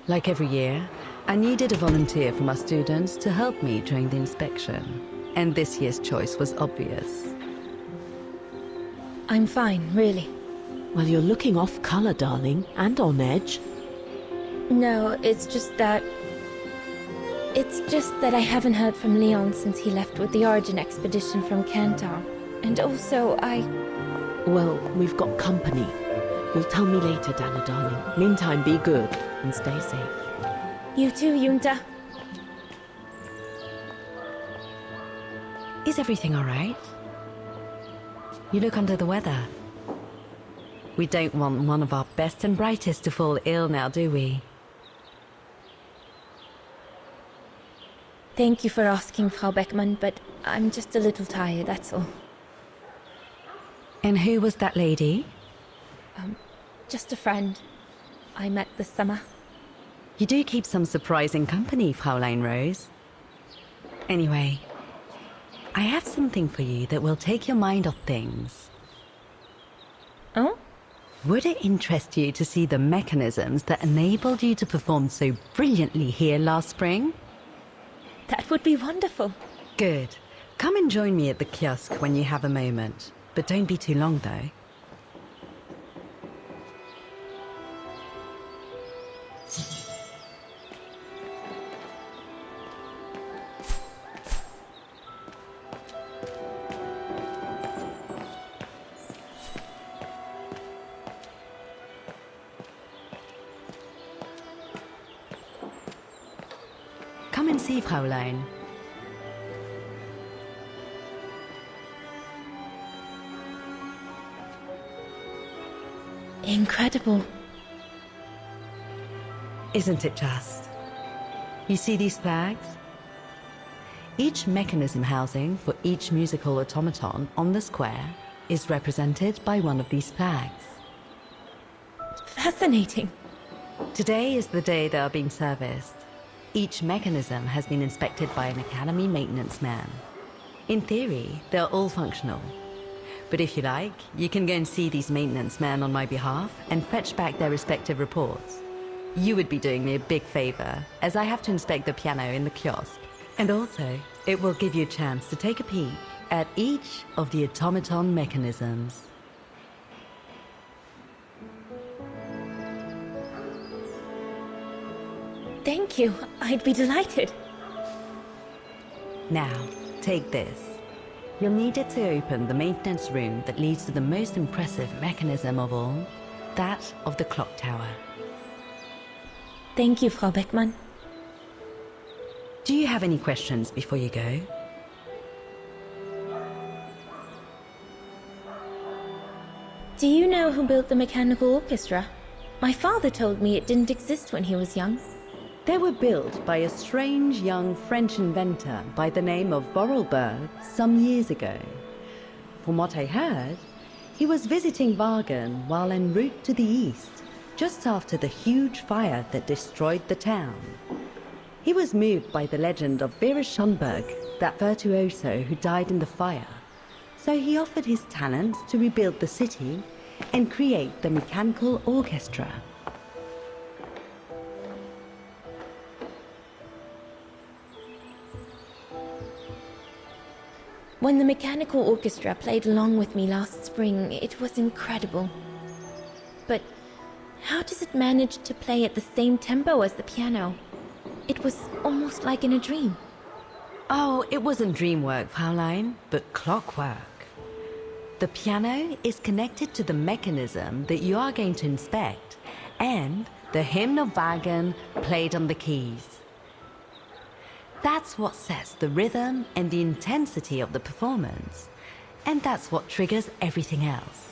Like every year, I needed a volunteer from our students to help me during the inspection. And this year's choice was obvious. I'm fine, really. Well, you're looking off color, darling, and on edge. No, it's just that I haven't heard from Leon since he left with the Origin expedition from Kantar. And also, Well, we've got company. You'll tell me later, Dana, darling. Meantime, be good and stay safe. You too, Yunta. Is everything all right? You look under the weather. We don't want one of our best and brightest to fall ill now, do we? Thank you for asking, Frau Beckmann, but I'm just a little tired, that's all. And who was that lady? Just a friend I met this summer. You do keep some surprising company, Fraulein Rose. Anyway, I have something for you that will take your mind off things. Oh? Would it interest you to see the mechanisms that enabled you to perform so brilliantly here last spring? That would be wonderful. Good. Come and join me at the kiosk when you have a moment. But don't be too long, though. Come and see, Fraulein. Incredible. Isn't it just? You see these flags? Each mechanism housing for each musical automaton on the square is represented by one of these flags. Fascinating. Today is the day they are being serviced. Each mechanism has been inspected by an Academy maintenance man. In theory, they're all functional. But if you like, you can go and see these maintenance men on my behalf and fetch back their respective reports. You would be doing me a big favor, as I have to inspect the piano in the kiosk. And also, it will give you a chance to take a peek at each of the automaton mechanisms. Thank you. I'd be delighted. Now, take this. You'll need it to open the maintenance room that leads to the most impressive mechanism of all, that of the clock tower. Thank you, Frau Beckmann. Do you have any questions before you go? Do you know who built the mechanical orchestra? My father told me it didn't exist when he was young. They were built by a strange young French inventor by the name of Vorarlberg some years ago. From what I heard, he was visiting Wagen while en route to the east, just after the huge fire that destroyed the town. He was moved by the legend of Vera Schönberg, that virtuoso who died in the fire. So he offered his talents to rebuild the city and create the mechanical orchestra. When the mechanical orchestra played along with me last spring, it was incredible. But how does it manage to play at the same tempo as the piano? It was almost like in a dream. Oh, it wasn't dream work, Fraulein, but clockwork. The piano is connected to the mechanism that you are going to inspect, and the hymn of Wagen played on the keys. That's what sets the rhythm and the intensity of the performance, and that's what triggers everything else.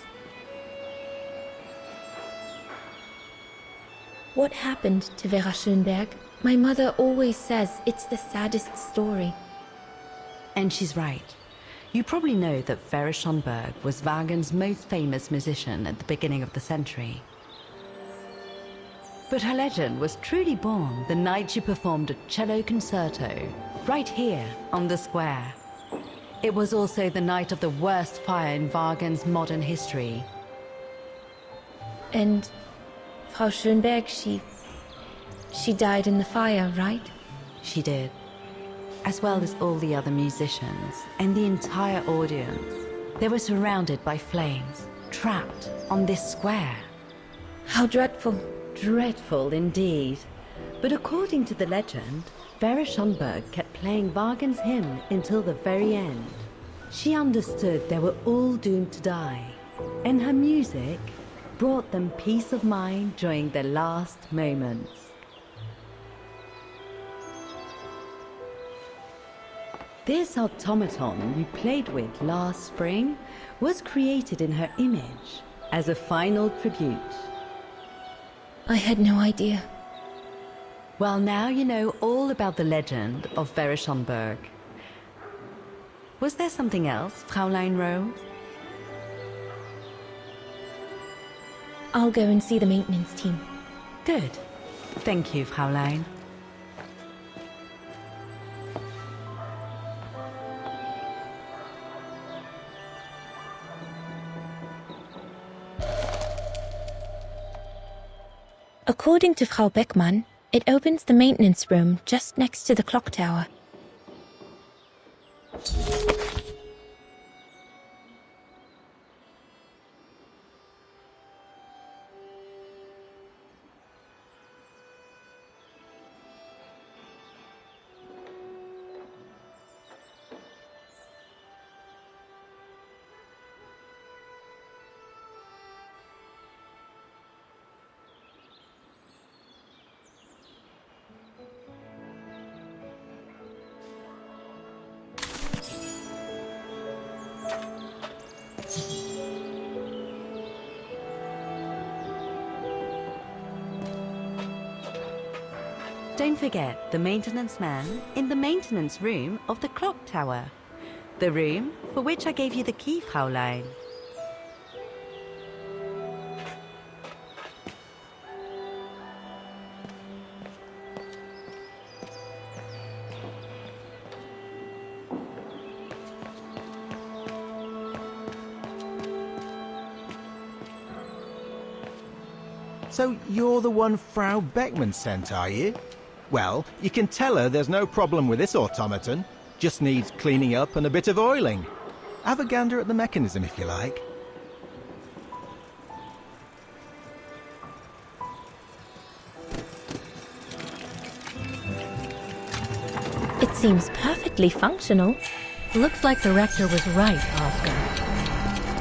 What happened to Vera Schönberg? My mother always says it's the saddest story. And she's right. You probably know that Vera Schönberg was Wagen's most famous musician at the beginning of the century. But her legend was truly born the night she performed a cello concerto, right here on the square. It was also the night of the worst fire in Wagen's modern history. And Frau Schönberg, She died in the fire, right? She did, as well as all the other musicians and the entire audience. They were surrounded by flames, trapped on this square. How dreadful. Dreadful indeed. But according to the legend, Vera Schönberg kept playing Wagner's hymn until the very end. She understood they were all doomed to die, and her music brought them peace of mind during their last moments. This automaton we played with last spring was created in her image as a final tribute. I had no idea. Well, now you know all about the legend of Vera Schönberg. Was there something else, Fräulein Rose? I'll go and see the maintenance team. Good. Thank you, Fräulein. According to Frau Beckmann, it opens the maintenance room just next to the clock tower. Don't forget the maintenance man in the maintenance room of the clock tower. The room for which I gave you the key, Fräulein. So you're the one Frau Beckmann sent, are you? Well, you can tell her there's no problem with this automaton. Just needs cleaning up and a bit of oiling. Have a gander at the mechanism if you like. It seems perfectly functional. Looks like the rector was right, Oscar.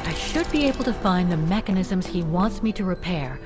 I should be able to find the mechanisms he wants me to repair.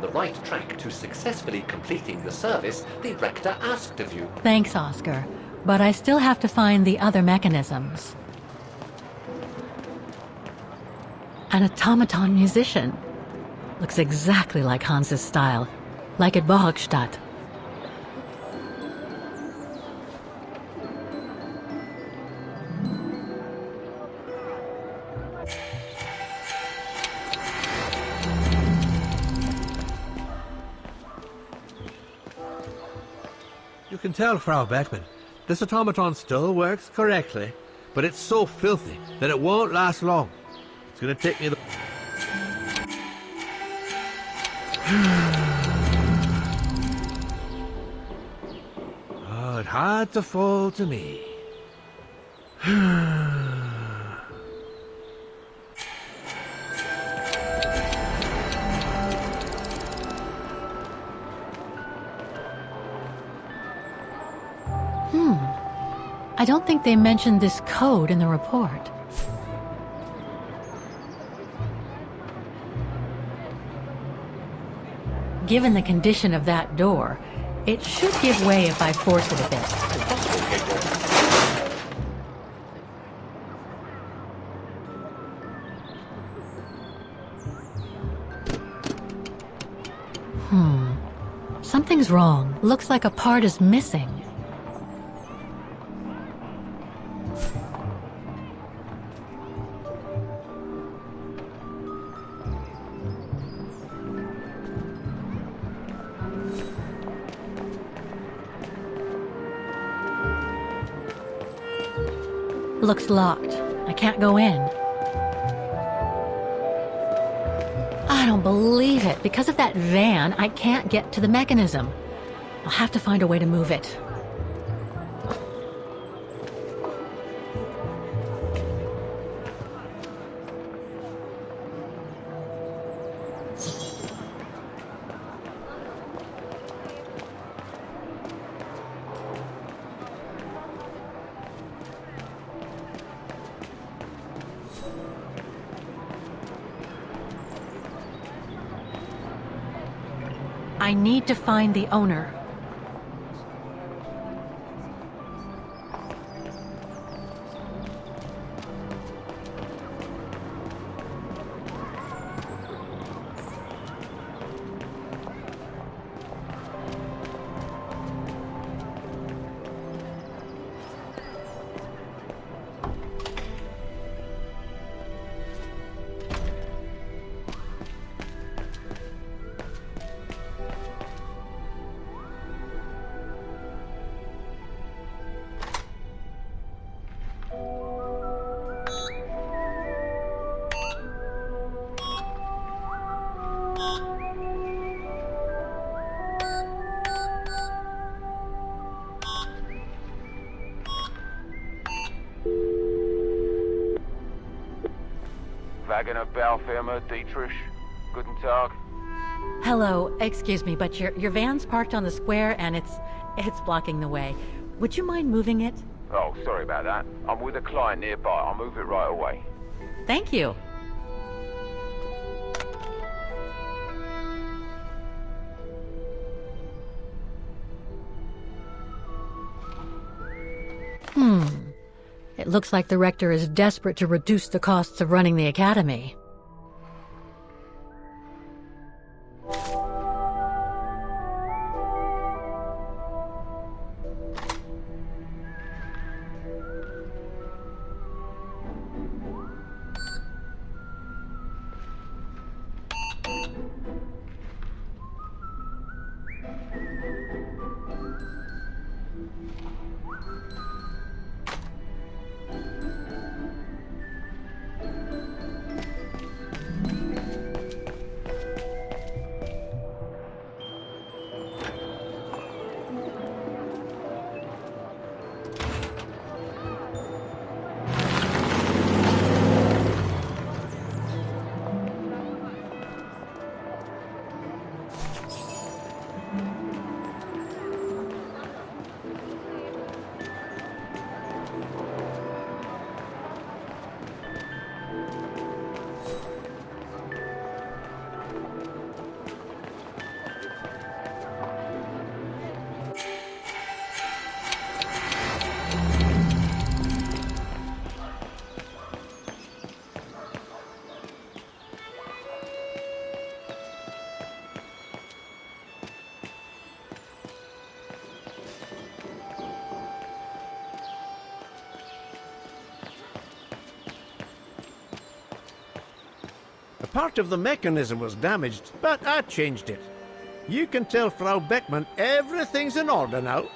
the right track to successfully completing the service the Rector asked of you. Thanks, Oscar. But I still have to find the other mechanisms. An automaton musician. Looks exactly like Hans's style. Like at Bohogstadt. You can tell, Frau Beckman, this automaton still works correctly, but it's so filthy that it won't last long. It's gonna take me the... Oh, it had to fall to me. I don't think they mentioned this code in the report. Given the condition of that door, it should give way if I force it a bit. Impossible, Gabriel. Something's wrong. Looks like a part is missing. Looks locked. I can't go in. I don't believe it. Because of that van, I can't get to the mechanism. I'll have to find a way to move it. I need to find the owner. Wagner Baufirma, Dietrich. Guten Tag. Hello, excuse me, but your van's parked on the square and it's blocking the way. Would you mind moving it? Oh, sorry about that. I'm with a client nearby. I'll move it right away. Thank you. It looks like the rector is desperate to reduce the costs of running the academy. A part of the mechanism was damaged, but I changed it. You can tell Frau Beckman everything's in order now.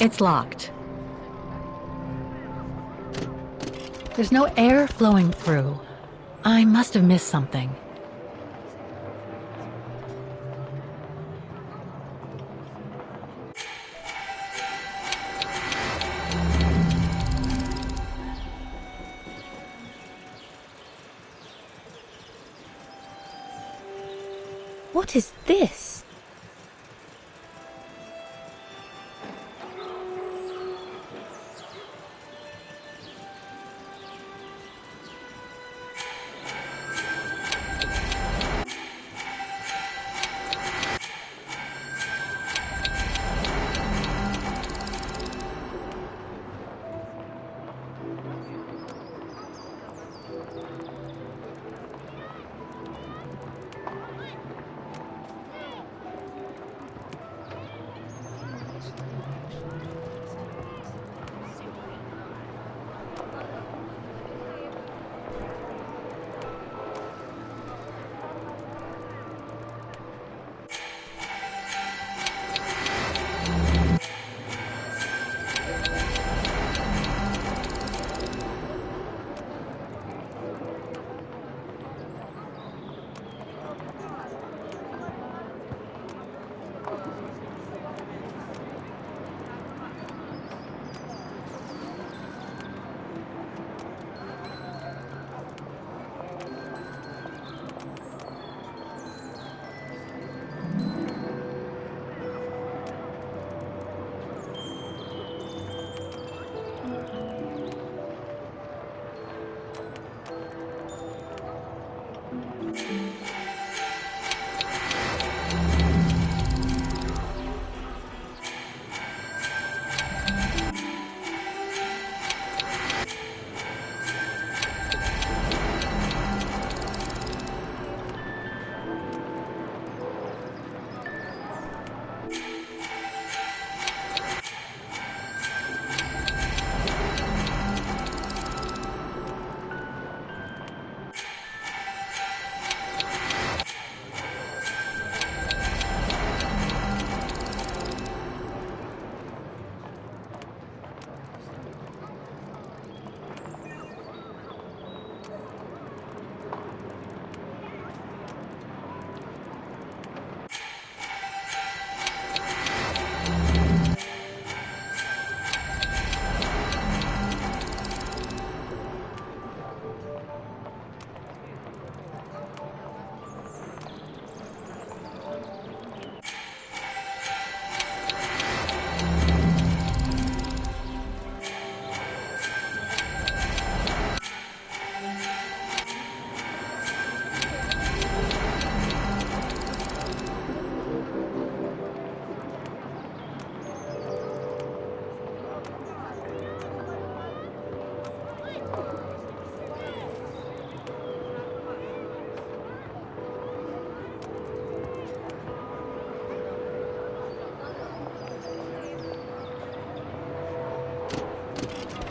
It's locked. There's no air flowing through. I must have missed something. What is this?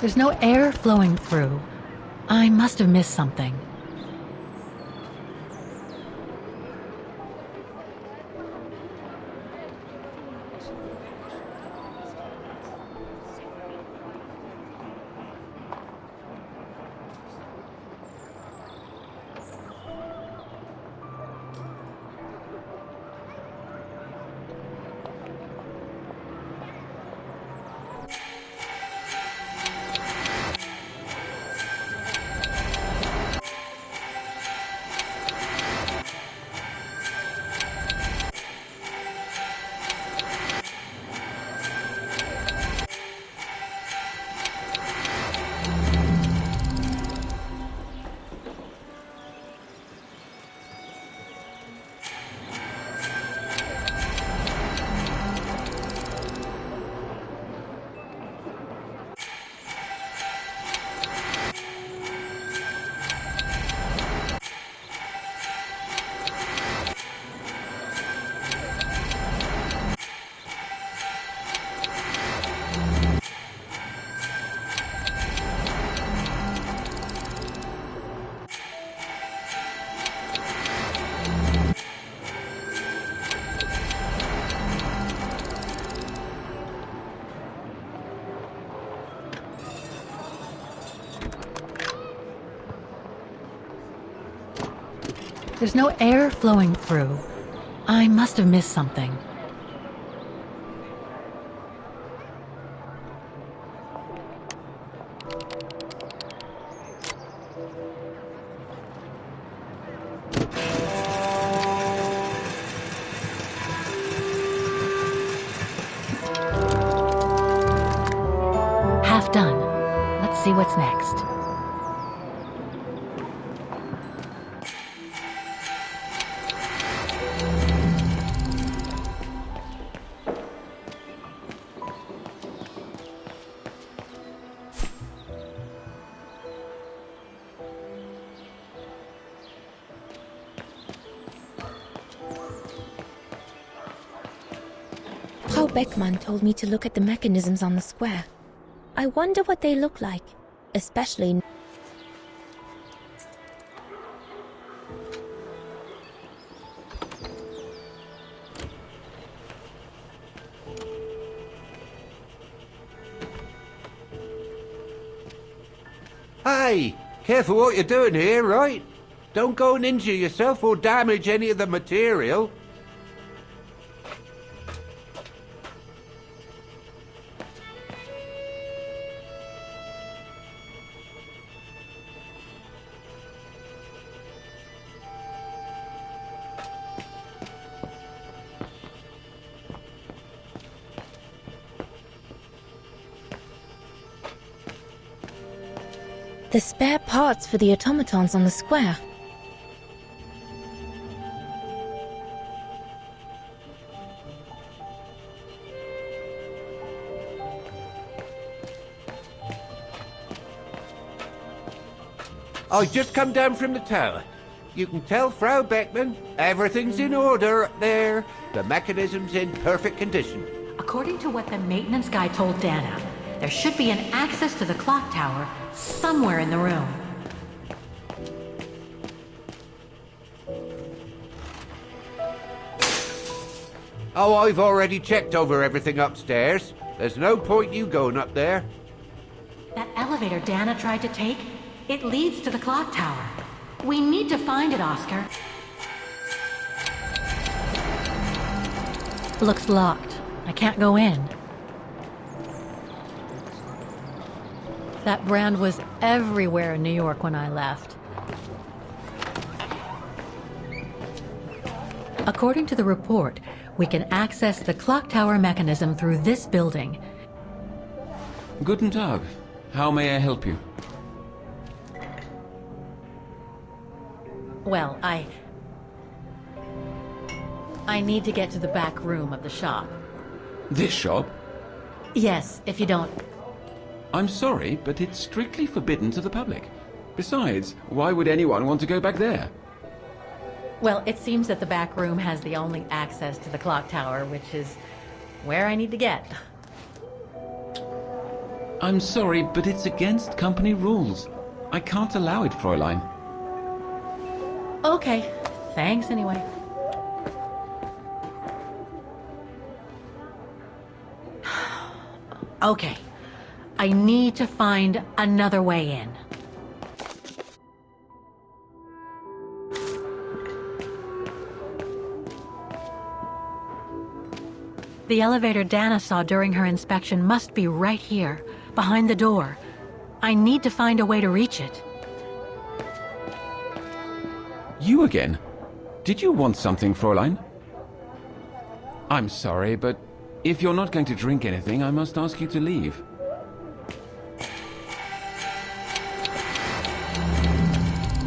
There's no air flowing through. I must have missed something. There's no air flowing through. I must have missed something. Half done. Let's see what's next. Frau Beckmann told me to look at the mechanisms on the square. I wonder what they look like, especially... Hey, careful what you're doing here, right? Don't go and injure yourself or damage any of the material. The spare parts for the automatons on the square. I just come down from the tower. You can tell Frau Beckmann everything's in order up there. The mechanism's in perfect condition. According to what the maintenance guy told Dana, there should be an access to the clock tower somewhere in the room. Oh, I've already checked over everything upstairs. There's no point you going up there. That elevator Dana tried to take, it leads to the clock tower. We need to find it, Oscar. Looks locked. I can't go in. That brand was everywhere in New York when I left. According to the report, we can access the clock tower mechanism through this building. Guten Tag. How may I help you? Well, I need to get to the back room of the shop. This shop? Yes, if you don't... I'm sorry, but it's strictly forbidden to the public. Besides, why would anyone want to go back there? Well, it seems that the back room has the only access to the clock tower, which is where I need to get. I'm sorry, but it's against company rules. I can't allow it, Fräulein. Okay, thanks anyway. Okay, I need to find another way in. The elevator Dana saw during her inspection must be right here, behind the door. I need to find a way to reach it. You again? Did you want something, Fräulein? I'm sorry, but if you're not going to drink anything, I must ask you to leave.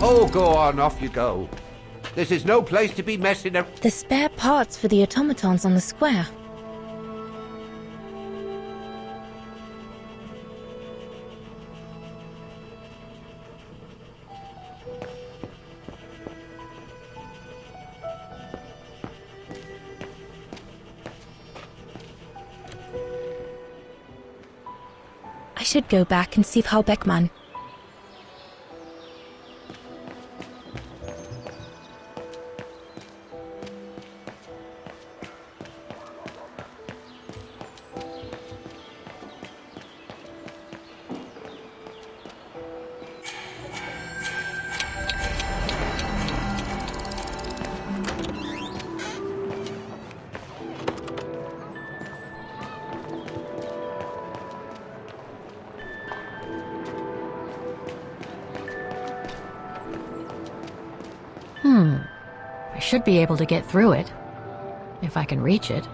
Oh, go on, off you go. This is no place to be messing around. The spare parts for the automatons on the square. I should go back and see Frau Beckmann. should be able to get through it, if I can reach it.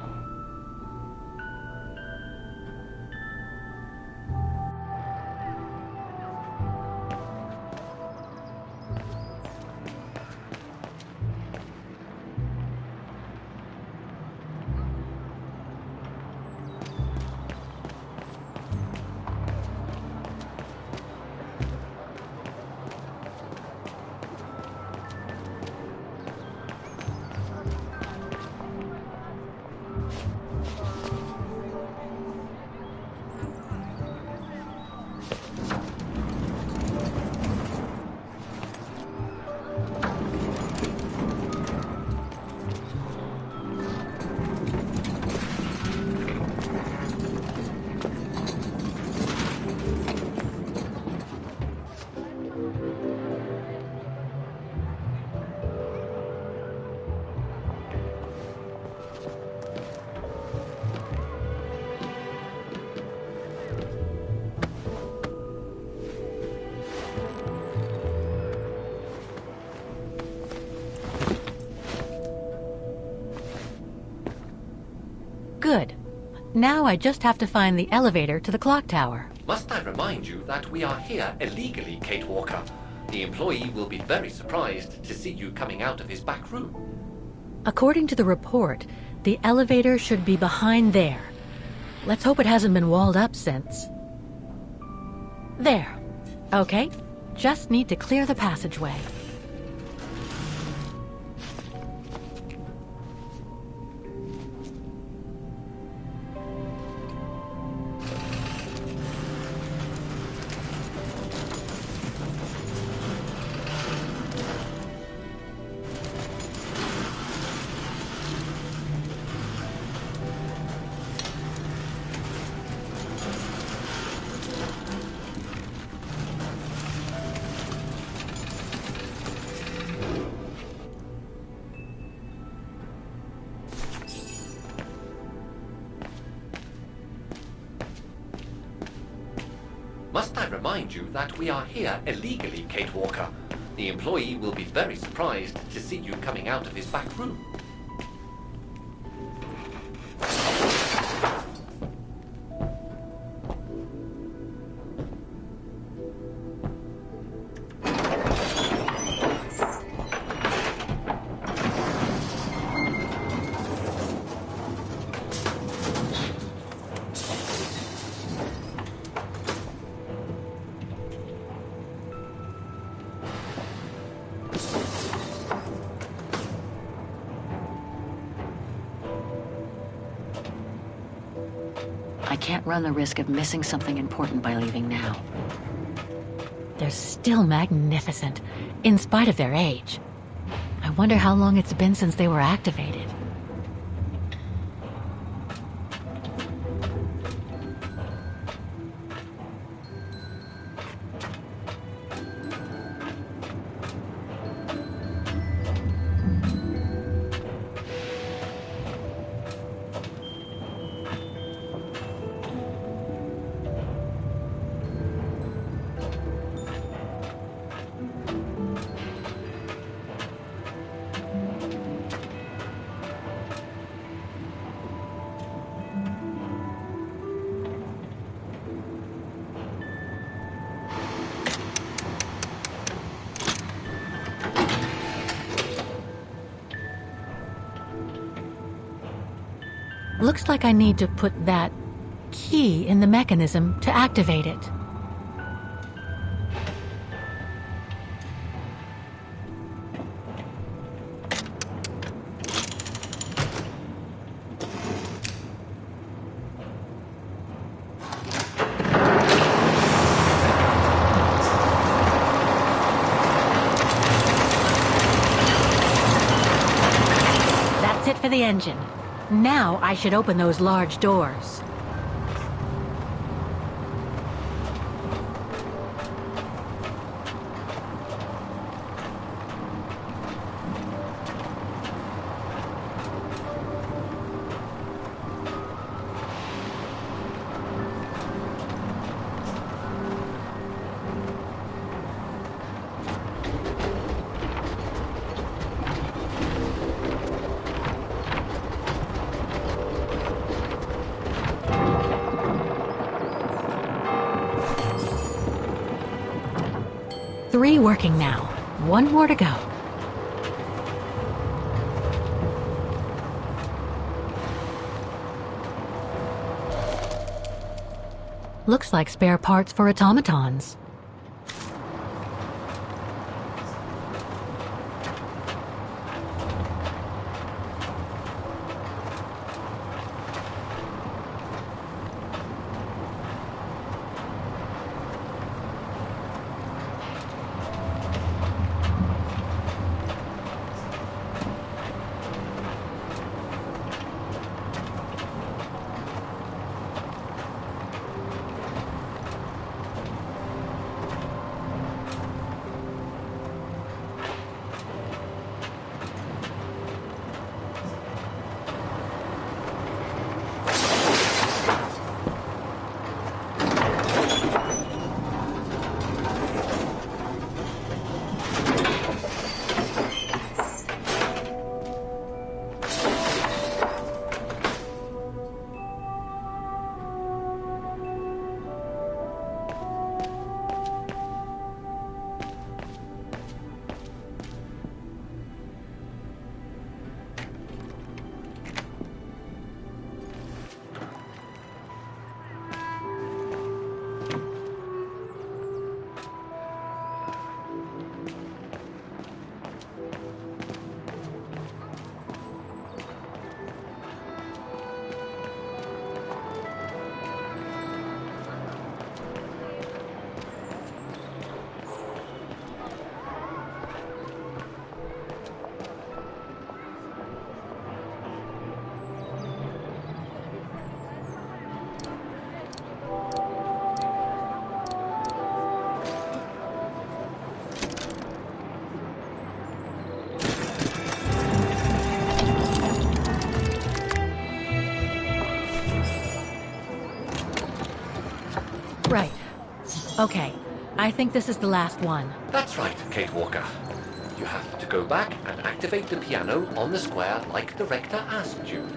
Good. Now I just have to find the elevator to the clock tower. Must I remind you that we are here illegally, Kate Walker? The employee will be very surprised to see you coming out of his back room. According to the report, the elevator should be behind there. Let's hope it hasn't been walled up since. There. Okay. Just need to clear the passageway. Must I remind you that we are here illegally, Kate Walker? The employee will be very surprised to see you coming out of his back room. I can't run the risk of missing something important by leaving now. They're still magnificent, in spite of their age. I wonder how long it's been since they were activated. Looks like I need to put that key in the mechanism to activate it. That's it for the engine. Now I should open those large doors. 3 working now. 1 more to go. Looks like spare parts for automatons. Right. Okay. I think this is the last one. That's right, Kate Walker. You have to go back and activate the piano on the square like the rector asked you.